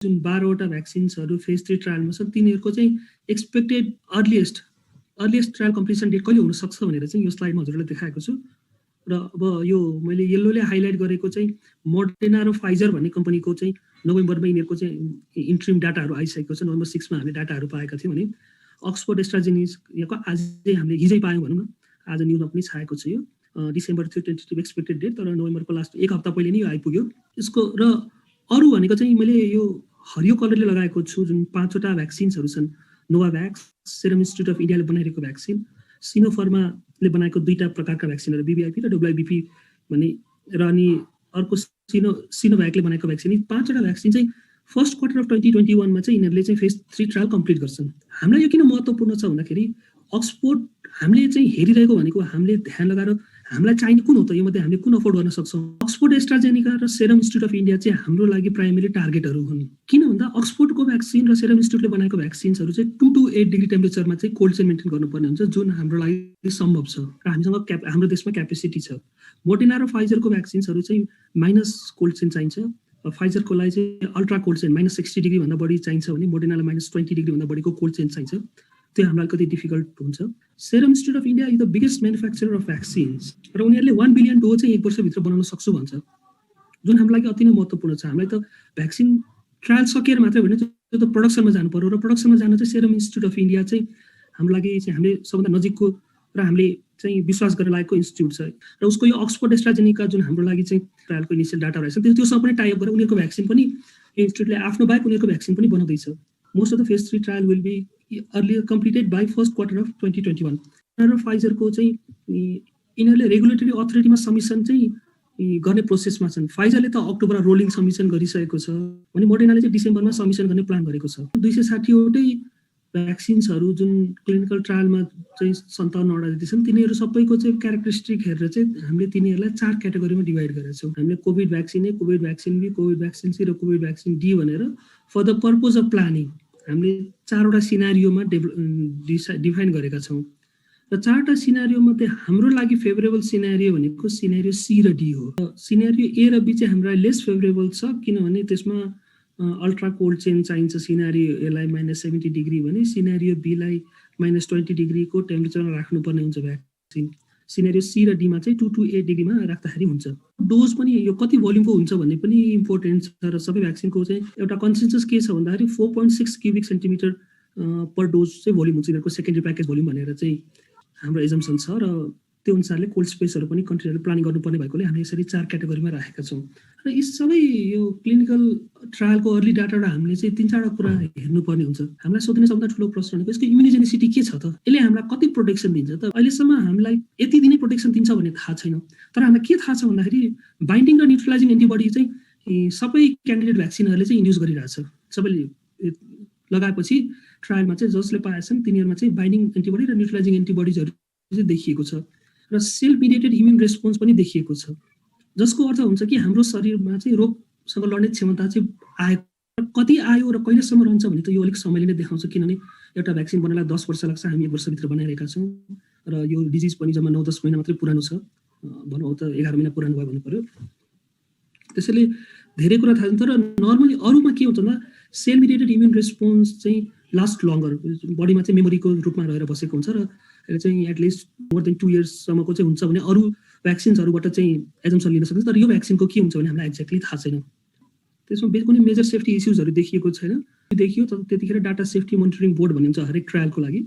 जुन 12वटा भ्याक्सिन्सहरू फेज 3 ट्रायलमा छ तिनीहरूको चाहिँ expected earliest trial completion date कहिले हुनसक्छ भनेर चाहिँ यो स्लाइडमा हजुरलाई देखाएको छु। र अब यो मैले येल्लोले हाइलाइट गरेको चाहिँ मोडर्ना र फाइजर भन्ने कम्पनीको चाहिँ नोभेम्बरमा यिनीहरूको चाहिँ इन्ट्रिम डाटाहरू आइसकेको छ। नोभेम्बर 6 मा हामीले डाटाहरू पाएका थियौँ भने अक्सफोर्ड एस्ट्राजेनेकाको आजै हामीले हिजै पायौँ भनौँ न, आज न्युजमा पनि छाएको छ यो डिसेम्बर थियो टेन्टेटिभ एक्सपेक्टेड डेट, तर नोभेम्बरको लास्ट एक हप्ता पहिले नै यो आइपुग्यो यसको। र अरू भनेको चाहिँ मैले यो हरियो कलरले लगाएको छु जुन 5वटा भ्याक्सिन्सहरू छन्। नोभाभ्याक्स, सेरम इन्स्टिट्युट अफ इन्डियाले बनाइरहेको भ्याक्सिन, सिनोफर्माले बनाएको 2टा प्रकारका भ्याक्सिनहरू BBIP र WIBP भन्ने, र अनि अर्को सिनोभ्याकले बनाएको भ्याक्सिन। यी 5वटा भ्याक्सिन चाहिँ फर्स्ट क्वार्टर अफ 2021 मा चाहिँ यिनीहरूले चाहिँ फेज 3 ट्रायल कम्प्लिट गर्छन्। हामीलाई यो किन महत्त्वपूर्ण छ भन्दाखेरि अक्सफोर्ड हामीले चाहिँ हेरिरहेको भनेको हामीले ध्यान लगाएर हामीलाई चाहिने कुन हो त, यो मध्ये हामीले कुन अफोर्ड गर्न सक्छौँ। अक्सफोर्ड एस्ट्राजेनेका र सेरम इन्स्टिट्युट अफ इन्डिया चाहिँ हाम्रो लागि प्राइमेरी टार्गेटहरू हुन्। किन भन्दा अक्सफोर्डको भ्याक्सिन र सेरम इन्स्टिट्युटले बनाएको भ्याक्सिन्सहरू चाहिँ 2 to 8 डिग्री टेम्परेचरमा चाहिँ कोल्ड चेन मेन्टेन गर्नुपर्ने हुन्छ, जुन हाम्रो लागि सम्भव छ र हामीसँग हाम्रो देशमा क्यापेसिटी छ। मोडर्ना र फाइजरको भ्याक्सिन्सहरू चाहिँ माइनस कोल्ड चेन चाहिन्छ। फाइजरको लागि चाहिँ अल्ट्रा कोल्ड चेन -60 डिग्री भन्दा बढी चाहिन्छ भने मोडर्नालाई -20 डिग्री भन्दा बढीको कोल्ड चेन चाहिन्छ। त्यो हामीलाई कति डिफिकल्ट हुन्छ। Serum institute of India is the biggest manufacturer of vaccines र उनीहरूले 1 बिलियन डोज चाहिँ 1 वर्षभित्र बनाउन सक्छु भन्छ, जुन हाम्रो लागि अति नै महत्त्वपूर्ण छ। हामीलाई त भ्याक्सिन ट्रायल सकेर मात्रै होइन, त्यो त प्रडक्सनमा जानु पर्यो र प्रडक्सनमा जान चाहिँ सेरम इन्स्टिट्युट अफ इन्डिया चाहिँ हाम्रो लागि चाहिँ हामीले सबभन्दा नजिकको र हामीले चाहिँ विश्वास गरेर लागेको इन्स्टिट्युट छ। र उसको यो अक्सफोर्ड एस्ट्राजेनेका जुन हाम्रो लागि चाहिँ ट्रायलको इनिसियल डाटा रहेछ त्योसँग पनि टाइअप गरेर उनीहरूको भ्याक्सिन पनि यो इन्स्टिट्युटले आफ्नो बाहेक उनीहरूको भ्याक्सिन पनि बनाउँदैछ। Most of the phase 3 trial will be earlier completed by first quarter of 2021। र फाइजरको चाहिँ यिनीहरूले रेगुलेटरी अथोरिटीमा सबमिसन चाहिँ गर्ने प्रोसेसमा छन्। फाइजरले त अक्टोबरमा रोलिङ सबमिसन गरिसकेको छ भने मोडर्नाले चाहिँ डिसेम्बरमा सबमिसन गर्ने प्लान गरेको छ। 260वटै भ्याक्सिन्सहरू जुन क्लिनिकल ट्रायलमा चाहिँ 57वटा जति छन् तिनीहरू सबैको चाहिँ क्यारेक्टरिस्टिक हेरेर चाहिँ हामीले तिनीहरूलाई 4 क्याटेगोरीमा डिभाइड गरेका छौँ। हामीले covid vaccine A, covid vaccine B, covid vaccine C र कोभिड भ्याक्सिन डी भनेर for the purpose of planning हामीले 4वटा सिनारियोमा डिफाइन गरेका छौँ। र 4वटा सिनारियो मध्ये हाम्रो लागि फेभरेबल सिनारियो भनेको सिनारियो सी र डी हो। सिनारियो ए र बी चाहिँ हाम्रो लेस फेभरेबल छ, किनभने त्यसमा अल्ट्रा कोल्ड चेन चाहिन्छ। सिनारियो एलाई -70 डिग्री भने सिनारियो बीलाई -20 डिग्रीको टेम्परेचरमा राख्नुपर्ने हुन्छ भ्याक्सिन। सिनारियो सी र डीमा चाहिँ 2 to 8 डिग्रीमा राख्दाखेरि हुन्छ। डोज पनि यो कति भोल्युमको हुन्छ भन्ने पनि इम्पोर्टेन्ट छ र सबै भ्याक्सिनको चाहिँ एउटा कन्सेन्सस के छ भन्दाखेरि 4.6 क्युबिक सेन्टिमिटर पर डोज चाहिँ भोल्युम हुन्छ यिनीहरूको सेकेन्डरी प्याकेज भोल्युम भनेर चाहिँ हाम्रो एजम्सन छ। र त्यो अनुसारले कोल्ड स्पेसहरू पनि कन्ट्रीहरूले प्लानिङ गर्नुपर्ने भएकोले हामीले यसरी 4 क्याटेगोरीमा राखेका छौँ। र यी सबै यो क्लिनिकल ट्रायलको अर्ली डाटाबाट हामीले चाहिँ 3-4वटा कुरा हेर्नुपर्ने हुन्छ। हामीलाई सोध्ने सबभन्दा ठुलो प्रश्न भनेको यसको इम्युनिजेनिसिटी के छ त, यसले हामीलाई कति प्रोटेक्सन दिन्छ त। अहिलेसम्म हामीलाई यति दिनै प्रोटेक्सन दिन्छ भन्ने थाहा छैन, तर हामीलाई के थाहा छ भन्दाखेरि बाइन्डिङ र न्युट्रलाइजिङ एन्टिबडी चाहिँ सबै क्यान्डिडेट भ्याक्सिनहरूले चाहिँ इन्ड्युस गरिरहेछ। सबैले लगाएपछि ट्रायलमा चाहिँ जसले पाएछन् तिनीहरूमा चाहिँ बाइन्डिङ एन्टिबडी र न्युट्रलाइजिङ एन्टिबडिजहरू चाहिँ देखिएको छ र सेल मिडिएटेड इम्युन रेस्पोन्स पनि देखिएको छ, जसको अर्थ हुन्छ कि हाम्रो शरीरमा चाहिँ रोगसँग लड्ने क्षमता चाहिँ आयो। कति आयो र कहिलेसम्म रहन्छ भने त यो अलिक समयले नै देखाउँछ, किनभने एउटा भ्याक्सिन बनाउनलाई 10 वर्ष लाग्छ, हामी 1 वर्षभित्र बनाइरहेका छौँ र यो डिजिज पनि जम्मा 9-10 महिना मात्रै पुरानो छ, भनौँ त 11 महिना पुरानो भयो भन्नु पर्यो। त्यसैले धेरै कुरा थाहा छ। तर नर्मली अरूमा के हुन्छ भन्दा सेल मिडिएटेड इम्युन रेस्पोन्स चाहिँ लास्ट लङ्गर, बडीमा चाहिँ मेमोरीको रूपमा रहेर बसेको हुन्छ र यसले चाहिँ एटलिस्ट मोर देन 2 इयर्ससम्मको चाहिँ हुन्छ भने अरू भ्याक्सिन्सहरूबाट चाहिँ एजम्सन लिन सकिन्छ। तर यो भ्याक्सिनको के हुन्छ भने हामीलाई एक्ज्याक्टली थाहा छैन। त्यसमा कुनै मेजर सेफ्टी इस्युजहरू देखिएको छैन। देखियो तर त्यतिखेर डाटा सेफ्टी मोनिटरिङ बोर्ड भन्ने हुन्छ हरेक ट्रायलको लागि,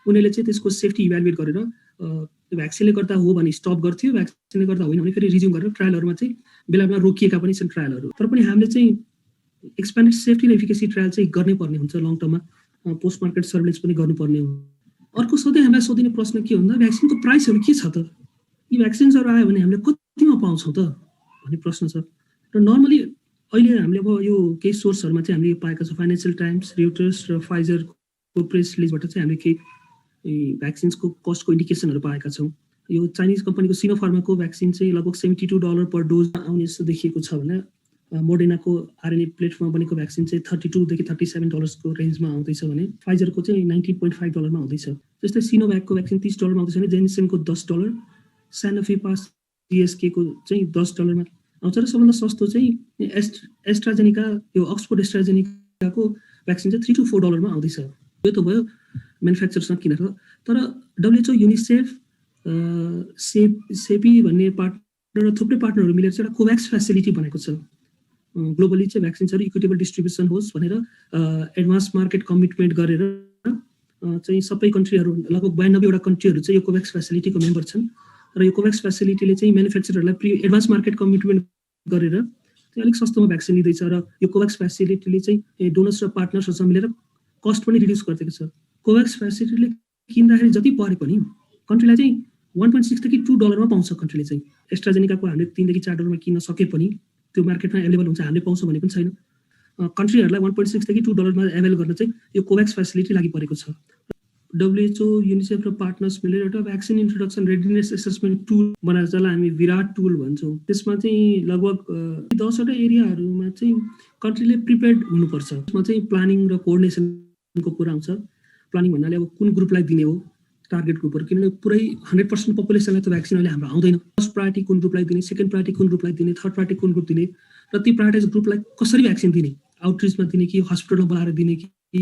उनीहरूले चाहिँ त्यसको सेफ्टी इभ्यालुएट गरेर भ्याक्सिनले गर्दा हो भने स्टप गर्थ्यो, भ्याक्सिनले गर्दा होइन भने फेरि रिज्युम गरेर ट्रायलहरूमा चाहिँ बेला बेला रोकिएका पनि छन् ट्रायलहरू। तर पनि हामीले चाहिँ एक्सप्यान्डेड सेफ्टी र एफिकेसी ट्रायल चाहिँ गर्नै पर्ने हुन्छ, लङ टर्ममा पोस्ट मार्केट सर्भिलेन्स पनि गर्नुपर्ने हो। अर्को सधैँ हामीलाई सोधिने प्रश्न के भन्दा भ्याक्सिनको प्राइसहरू के छ त, यी भ्याक्सिन्सहरू आयो भने हामीले कतिमा पाउँछौँ त भन्ने प्रश्न छ। र नर्मली अहिले हामीले अब यो केही सोर्सहरूमा चाहिँ हामीले पाएका छौँ, फाइनेन्सियल टाइम्स, रेउटर्स र फाइजरको प्रेस रिलिजबाट चाहिँ हामीले केही भ्याक्सिन्सको कस्टको इन्डिकेसनहरू पाएका छौँ। यो चाइनिज कम्पनीको सिनोफार्माको भ्याक्सिन चाहिँ लगभग $72 पर डोज आउने जस्तो देखिएको छ भने मोडर्नाको आरएनए प्लेटफर्ममा बनेको भ्याक्सिन चाहिँ $32 देखि $37 को रेन्जमा आउँदैछ भने फाइजरको चाहिँ $19.5 मा आउँदैछ। जस्तै सिनोभ्याकको भ्याक्सिन $30 मा आउँदैछ भने जेनिसनको $10, स्यानोफी पास जीएसके को चाहिँ $10 मा आउँछ र सबभन्दा सस्तो चाहिँ एस्ट्राजेनिका, यो अक्सफोर्ड एस्ट्राजेनिकाको भ्याक्सिन चाहिँ $3 to $4 मा आउँदैछ। यो त भयो म्यानुफ्याक्चरसँग किनेर। तर WHO, युनिसेफ, सेपी भन्ने पार्टनर र थुप्रै पार्टनरहरू मिलेर चाहिँ एउटा कोभ्याक्स फेसिलिटी बनाएको छ। ग्लोबली चाहिँ भ्याक्सिन्सहरू इक्विटेबल डिस्ट्रिब्युसन होस् भनेर एडभान्स मार्केट कमिटमेन्ट गरेर चाहिँ सबै कन्ट्रीहरू, लगभग 92 वटा कन्ट्रीहरू चाहिँ यो कोभ्याक्स फेसिलिटीको मेम्बर छन्। र यो कोभ्याक्स फेसिलिटीले चाहिँ म्यानुफ्याक्चररहरूलाई एडभान्स मार्केट कमिटमेन्ट गरेर चाहिँ अलिक सस्तोमा भ्याक्सिन दिँदैछ। र यो कोभ्याक्स फेसिलिटीले चाहिँ डोनर्स र पार्टनर्सहरूसँग मिलेर कस्ट पनि रिड्युस गरिदिएको छ। कोभ्याक्स फेसिलिटीले किन्दाखेरि जति परे पनि कन्ट्रीलाई चाहिँ $1.6 देखि $2 मा पाउँछ। कन्ट्रीले चाहिँ एस्ट्राजेनिकाको हामीले $3 देखि $4 मा किन्न सके पनि त्यो मार्केटमा एभाइलेबल हुन्छ, हामीले पाउँछौँ भने पनि छैन। कन्ट्रीहरूलाई $1.6 देखि $2 मा एभाइल गर्न चाहिँ यो कोभ्याक्स फेसिलिटी लागि परेको छ। WHO, युनिसेफ र पार्टनर्स मिलेर एउटा vaccine introduction readiness assessment tool बनाएर, जसलाई हामी विराट टुल भन्छौँ। त्यसमा चाहिँ लगभग 10 वटा एरियाहरूमा चाहिँ कन्ट्रीले प्रिपेयर्ड हुनुपर्छ। त्यसमा चाहिँ प्लानिङ र कोअर्डिनेसनको कुरा आउँछ। प्लानिङ भन्नाले अब कुन ग्रुपलाई दिने हो, टार्गेट ग्रुपहरू, किनभने पुरै 100% पपुलेसनलाई त भ्याक्सिन अहिले हाम्रो आउँदैन। फर्स्ट प्रायोरिटी कुन ग्रुपलाई दिने, सेकेन्ड प्रायोरिटी कुन ग्रुपलाई दिने, थर्ड प्रायोरिटी कुन ग्रुप दिने, र ती प्रायोरिटाइज ग्रुपलाई कसरी भ्याक्सिन दिने, आउटरिचमा दिने कि हस्पिटलमा बोलाएर दिने कि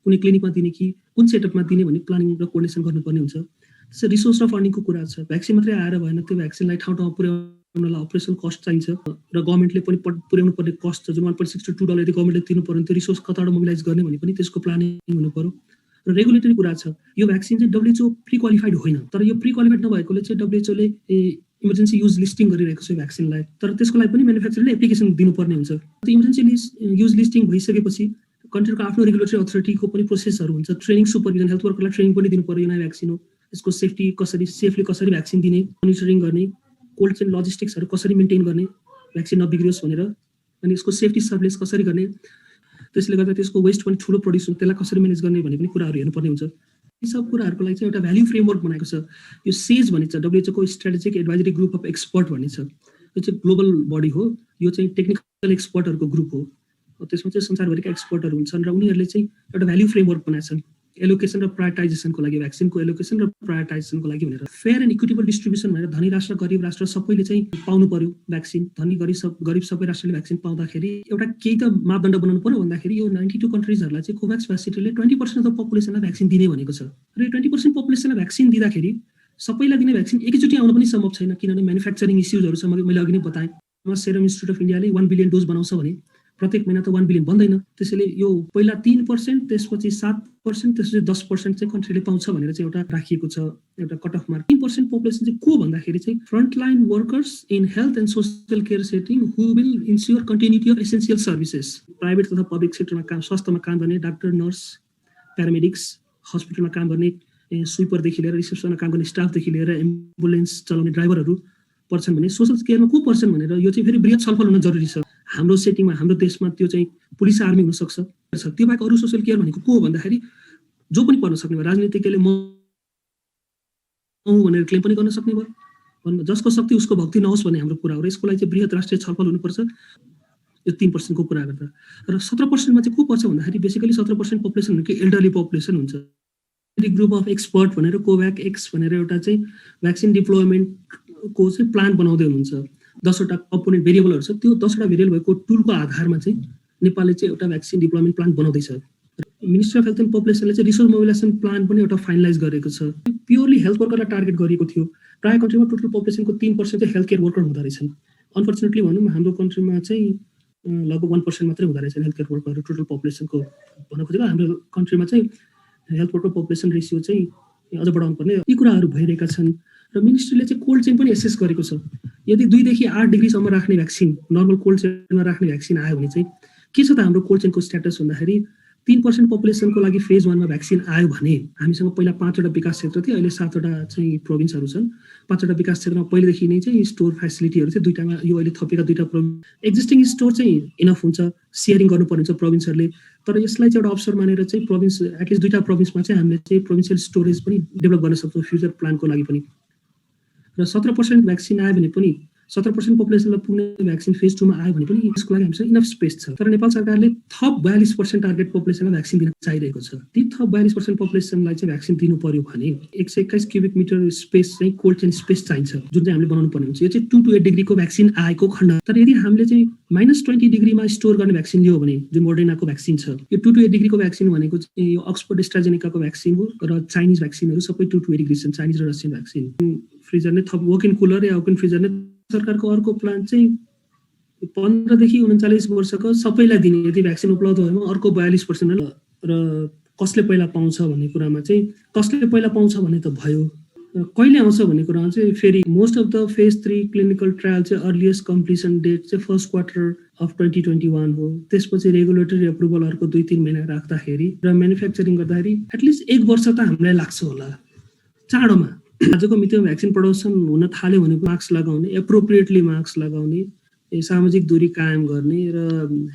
कुनै क्लिनिकमा दिने कि कुन सेटअपमा दिने भन्ने प्लानिङ र कोअर्डिनेसन गर्नुपर्ने हुन्छ। त्यसै रिसोर्स र फन्डिङको कुरा छ। भ्याक्सिन मात्रै आएर भएन, त्यो भ्याक्सिनलाई ठाउँ ठाउँमा पुर्याउनलाई अपरेसनल कस्ट चाहिन्छ र गभर्मेन्टले पनि पुर्याउनु पर्ने कस्ट छ। जुन $1.6 to $2 यदि गभर्मेन्टले दिनु पर्यो भने त्यो रिसोर्स कताबाट मोबिलाइज गर्ने भने पनि त्यसको प्लानिङ हुनु पर्यो। र रेगुलेटरी कुरा छ। यो भ्याक्सिन चाहिँ WHO प्री क्वालिफाइड होइन, तर यो प्री क्वालिफाइड नभएकोले चाहिँ WHO ले इमर्जेन्सी युज लिस्टिङ गरिरहेको छ भ्याक्सिनलाई। तर त्यसको लागि पनि म्यानुफ्याक्चररले एप्लिकेसन दिनुपर्ने हुन्छ। त्यो इमर्जेन्सी युज लिस्टिङ भइसकेपछि कन्ट्रीको आफ्नो रेगुलेटरी अथोरिटीको पनि प्रोसेसहरू हुन्छ। ट्रेनिङ, सुपरभिजन, हेल्थ वर्करलाई ट्रेनिङ पनि दिनु पर्यो। नयाँ भ्याक्सिन हो, यसको सेफ्टी कसरी, सेफली कसरी भ्याक्सिन दिने, मोनिटरिङ गर्ने, कोल्ड चेन लजिस्टिक्सहरू कसरी मेन्टेन गर्ने, भ्याक्सिन नबिग्रियोस् भनेर, अनि यसको सेफ्टी सर्भिलेन्स कसरी गर्ने, त्यसले गर्दा त्यसको वेस्ट पनि ठुलो प्रड्युस हुन्छ, त्यसलाई कसरी म्यानेज गर्ने भन्ने पनि कुराहरू हेर्नुपर्ने हुन्छ। यी सब कुराहरूको लागि चाहिँ एउटा भ्याल्यू फ्रेमवर्क बनाएको छ। यो सेज भनिन्छ, WHO को strategic advisory group of expert भनिन्छ। यो चाहिँ ग्लोबल बडी हो। यो चाहिँ टेक्निकल एक्सपर्टहरूको ग्रुप हो। त्यसमा चाहिँ संसारभरिका एक्सपर्टहरू हुन्छन् र उनीहरूले चाहिँ एउटा भ्याल्यू फ्रेमवर्क बनाएछन् एलोकेसन र प्रायोरिटाइजेसनको लागि, भ्याक्सिनको एलोकेसन र प्रायोरिटाइजेसनको लागि भनेर। फेयर एन्ड इक्विटेबल डिस्ट्रिब्युसन भनेर धनी राष्ट्र, गरिब राष्ट्र सबैले चाहिँ पाउनु पर्यो भ्याक्सिन। धनी गरिब सबै राष्ट्रले भ्याक्सिन पाउँदाखेरि एउटा केही त मापदण्ड बनाउनु पर्यो। भन्दाखेरि यो 92 कन्ट्रिजहरूलाई चाहिँ कोभ्याक्स फेसिलिटीले 20% अफ द पपुलेसनलाई भ्याक्सिन दिने भनेको छ। र यो 20% पपुलेसनलाई भ्याक्सिन दिँदाखेरि सबैलाई दिने भ्याक्सिन एकैचोटि आउन पनि सम्भव छैन, किनभने म्यानुफ्याक्चरिङ इस्युजहरू छ। मैले अघि नै बताएँ, सेरम इन्स्टिट्युट अफ इन्डियाले 1 बिलियन डोज बनाउँछ भने प्रत्येक महिना त 1 बिलियन बन्दैन। त्यसैले यो पहिला 3%, त्यसपछि 7%, त्यसपछि 10% चाहिँ कन्ट्रीले पाउँछ भनेर चाहिँ एउटा राखिएको छ, एउटा कट अफ मार्क। 3% पपुलेसन चाहिँ को भन्दाखेरि चाहिँ frontline workers in health and social care setting who will ensure continuity of essential services. Private तथा पब्लिक सेक्टरमा काम, स्वास्थ्यमा काम गर्ने डाक्टर, नर्स, प्यारामेडिक्स, हस्पिटलमा काम गर्ने स्विपरदेखि लिएर रिसेप्सनमा काम गर्ने स्टाफदेखि लिएर एम्बुलेन्स चलाउने ड्राइभरहरू पर्छन् भने सोसल केयरमा को पर्छन् भनेर यो चाहिँ फेरि बृहत छलफल हुन जरुरी छ। हाम्रो सेटिङमा, हाम्रो देशमा त्यो चाहिँ पुलिस, आर्मी हुनसक्छ। त्यो बाहेक अरू सोसल केयर भनेको को भन्दाखेरि जो पनि पर्न सक्ने भयो। राजनीतिज्ञले म भनेर क्लेम पनि गर्न सक्ने भयो। जसको शक्ति उसको भक्ति नहोस् भन्ने हाम्रो कुरा हो। र यसको लागि चाहिँ बृहत राष्ट्रिय छलफल हुनुपर्छ। यो 3% को कुरा गर्दा र 17% मा चाहिँ को पर्छ भन्दाखेरि बेसिकली 17% पपुलेसन भनेको एल्डरली पपुलेसन हुन्छ। ग्रुप अफ एक्सपर्ट भनेर कोभ्याक एक्स भनेर एउटा चाहिँ भ्याक्सिन डिप्लोयमेन्टको चाहिँ प्लान बनाउँदै हुनुहुन्छ। 10 वटा कम्पोनेन्ट भेरिएबलहरू छ। त्यो 10 वटा भेरिएबल भएको टुलको आधारमा चाहिँ नेपालले चाहिँ एउटा भ्याक्सिन डिप्लोयमेन्ट प्लान बनाउँदैछ। मिनिस्ट्री अफ हेल्थ एन्ड पपुलेसनले चाहिँ रिसोर्स मोबिलाइजेसन प्लान पनि एउटा फाइनलाइज गरेको छ। प्योरली हेल्थ वर्करलाई टार्गेट गरिएको थियो। प्राय कन्ट्रीमा टोटल पपुलेसनको 3% चाहिँ हेल्थ केयर वर्कर हुँदो रहेछन्। अनफर्चुनेटली भनौँ हाम्रो कन्ट्रीमा चाहिँ लगभग 1% मात्रै हुँदो रहेछन् हेल्थ केयर वर्करहरू टोटल पपुलेसनको। भन्न खोजेको हाम्रो कन्ट्रीमा चाहिँ हेल्थ वर्कर पपुलेसन रेसियो चाहिँ अझ बढाउनु पर्ने यी कुराहरू भइरहेका छन्। र मिनिस्ट्रीले चाहिँ कोल्ड चेन पनि एसेस गरेको छ। यदि 2 देखि 8 डिग्रीसम्म राख्ने भ्याक्सिन, नर्मल कोल्ड चेनमा राख्ने भ्याक्सिन आयो भने चाहिँ के छ त हाम्रो कोल्ड चेनको स्ट्याटस भन्दाखेरि 3% पपुलेसनको लागि फेज 1 मा भ्याक्सिन आयो भने हामीसँग पहिला 5 वटा विकास क्षेत्र थियो, अहिले 7 वटा चाहिँ प्रोभिन्सहरू छन्। 5 वटा विकास क्षेत्रमा पहिलेदेखि नै चाहिँ स्टोर फेसिलिटीहरू थियो। 2टामा यो अहिले थपेका 2टा एक्जिस्टिङ स्टोर चाहिँ इनफ हुन्छ, सेयरिङ गर्नुपर्ने हुन्छ प्रोभिन्सहरूले। तर यसलाई चाहिँ एउटा अवसर मानेर चाहिँ प्रोभिन्स, एटलिस्ट 2टा प्रोभिन्समा चाहिँ हामीले चाहिँ प्रोभिन्सियल स्टोरेज पनि डेभलप गर्न सक्छौँ फ्युचर प्लानको लागि पनि। र 17% भ्याक्सिन आयो भने पनि 70% पपुलेसनलाई पुग्ने भ्याक्सिन फेज 2 मा आयो भने पनि यसको लागि हामीसँग इनफ स्पेस छ। तर नेपाल सरकारले थप 42% टार्गेट पपुलेसनलाई भ्याक्सिन दिन चाहिरहेको छ। ती थप 42% पपुलेसनलाई चाहिँ भ्याक्सिन दिनु पर्यो भने 121 क्युबिक मिटर स्पेस चाहिँ कोल्ड चेन स्पेस चाहिन्छ, जुन चाहिँ हामीले बनाउनु पर्ने हुन्छ। यो चाहिँ 2 to 8 डिग्रीको भ्याक्सिन आएको खण्ड। तर यदि हामीले चाहिँ -20 डिग्रीमा स्टोर गर्ने भ्याक्सिन लियो भने जुन मोडर्नाको भ्याक्सिन छ, यो 2 to 8 डिग्रीको भ्याक्सिन भनेको चाहिँ यो अक्सफोर्ड एस्ट्राजेनेकाको भ्याक्सिन हो र चाइनिज भ्याक्सिनहरू सबै 2 to 8 डिग्री छन्, चाइनिज र रसियन भ्याक्सिन। फ्रिजर नै थप वक इन कुलर या वक इन फ्रिजर नै सरकारको अर्को प्लान चाहिँ 15 देखि 39 वर्षको सबैलाई दिने, यदि भ्याक्सिन उपलब्ध भएमा अर्को 42% र कसले पहिला पाउँछ भन्ने कुरामा चाहिँ कसले पहिला पाउँछ भने त भयो, कहिले आउँछ भन्ने कुरामा चाहिँ फेरि most of the phase 3 clinical trial चाहिँ अर्लिएस्ट कम्प्लिसन डेट चाहिँ फर्स्ट क्वार्टर अफ 2021 हो। त्यसपछि रेगुलेटरी एप्रुभल अर्को 2-3 महिना राख्दाखेरि र म्यानुफ्याक्चरिङ गर्दाखेरि एटलिस्ट 1 वर्ष त हामीलाई लाग्छ होला चाँडोमा। आजको मितिमा भ्याक्सिन प्रडक्सन हुन थाल्यो भने मास्क लगाउने, एप्रोप्रिएटली मास्क लगाउने, सामाजिक दूरी कायम गर्ने र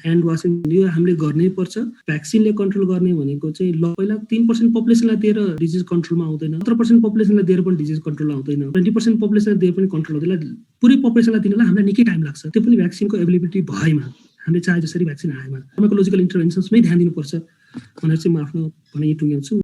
ह्यान्ड वासिङ यो हामीले गर्नै पर्छ। भ्याक्सिनले कन्ट्रोल गर्ने भनेको चाहिँ पहिला 3% पपुलेसनलाई दिएर डिजिज कन्ट्रोलमा आउँदैन, 17% पपुलेसनलाई दिएर पनि डिजिज कन्ट्रोलमा आउँदैन, 20% पपुलेसनलाई दिएर पनि कन्ट्रोल हुँदैन। पुरै पपुलेसनलाई दिनलाई हामीलाई निकै टाइम लाग्छ, त्यो पनि भ्याक्सिनको एभाइलेबिलिटी भएमा, हामीले चाहे जसरी भ्याक्सिन आएमा। फार्माकोलोजिकल इन्टरभेन्सन्समै ध्यान दिनुपर्छ भनेर चाहिँ म आफ्नो भनाइ टुङ्ग्याउँछु।